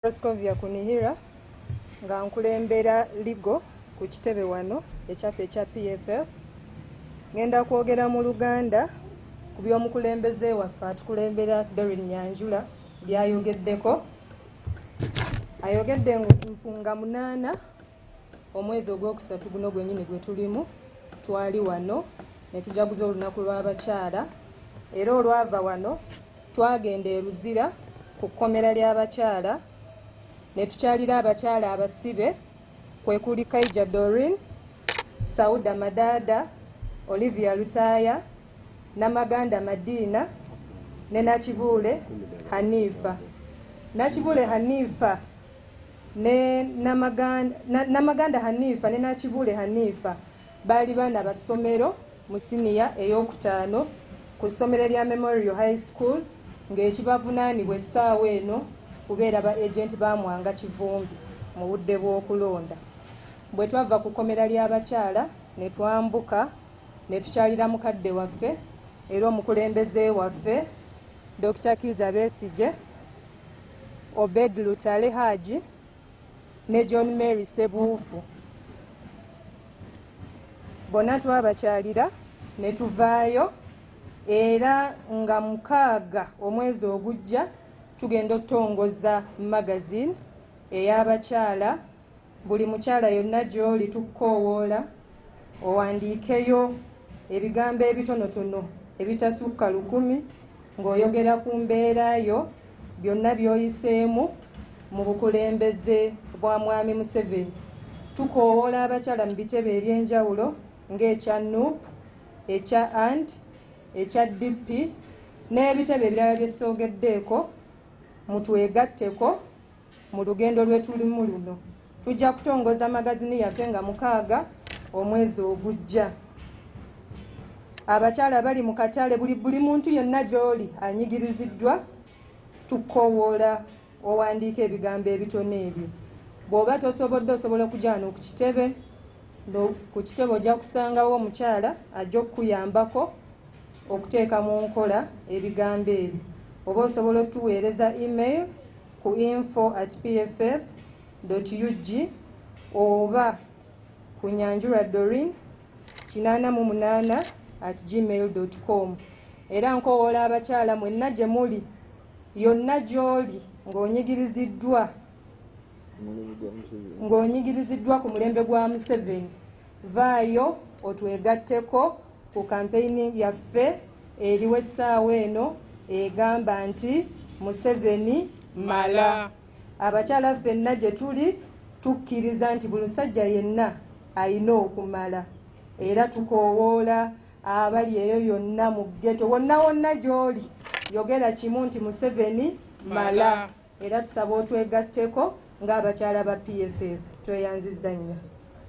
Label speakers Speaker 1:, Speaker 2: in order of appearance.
Speaker 1: Proscovia Kunihira nga nkulembera ligo ku kitebe wano ekyaffe ekya PFF. Ngenda kwogera mu Luganda ku by'omukulembeze waffe atukulembera Doreen Nyanjula byayogeddeko. Ayogedde nga 8 omwezi ogwokusatu guno gwennyini gwe tulimu twali wano ne tujaguza olunaku lw'abakyala, era olwava wano twagenda e Luzira ku kkomera ly'abakyala ne tukyalira abakyala abasibe kwe kuli Kaija Doreen, Sauda Madada, Olivia Lutaya, Namaganda Madina ne Nakibule Hanifa. Nakibule Hanifa ne Namaganda Hanifa ne Nakibule Hanifa bali bana basomero mu siniya ey'okutaano ku ssomero lya Memorial High School ng'ekibavunaanibwa essaawa eno kubeera ba agent ba Mwanga Kivumbi mu budde bw'okulonda. Bwe twava ku kkomera ly'abakyala ne twambuka ne tukyalira mukadde waffe era omukulembeze waffe Dr. Kiza Besigye, Obed Lutale Haji ne John Mary Sebuufu. Bonna twabakyalira ne tuvaayo, era nga 6 omwezi ogujja tugenda okutongoza magazine ey'abakyala. Buli mukyala yonna gy'oli tukoowoola owandiikeyo ebigambo ebitonotono ebitasukka 100 ng'oyogera ku mbeera yo byonna by'oyiseemu mu bukulembeze bwa Mwami Museveni. Tukoowoola abakyala mu bitebe eby'enjawulo ng'ekya NUP, ekya ANT, ekya DP n'ebitebe ebirala bye soogeddeeko mutwegatteko mu lugendo lwe tulimu luno. Tujja kutongoza magazini yaffe nga 6 omwezi ogujja. Abakyala bali mu katale, buli muntu yonna gy'oli anyigiriziddwa. Tukoowoola owandiika ebigambo ebitono ebyo. Bw'oba tosobodde osobola okujja wano ku kitebe. Ku kitebe ojja kusangawo omukyala ajja okukuyambako okuteeka mu nkola ebigambo ebyo. Oba osobola otuweereza email ku info@pff.ug oba ku Nyanjula Doreen 88@gmail.com. Era nkoowoola abakyala mwenna gye muli yonna gy'oli ng'onyigiriziddwa ku mulembe gwa Museveni, vaayo otwegatteko ku kampeyini yaffe eriwo essaawa eno egamba nti Museveni mala. Abakyala ffenna gye tuli tukkiriza nti buli musajja yenna alina okumala, era tukoowoola abali eyo yonna mu ggeto wonna gy'oli yogera kimu nti Museveni mala, era tusaba otwegatteko ng'abakyala ba PFF. Tweyanzizza nnyo.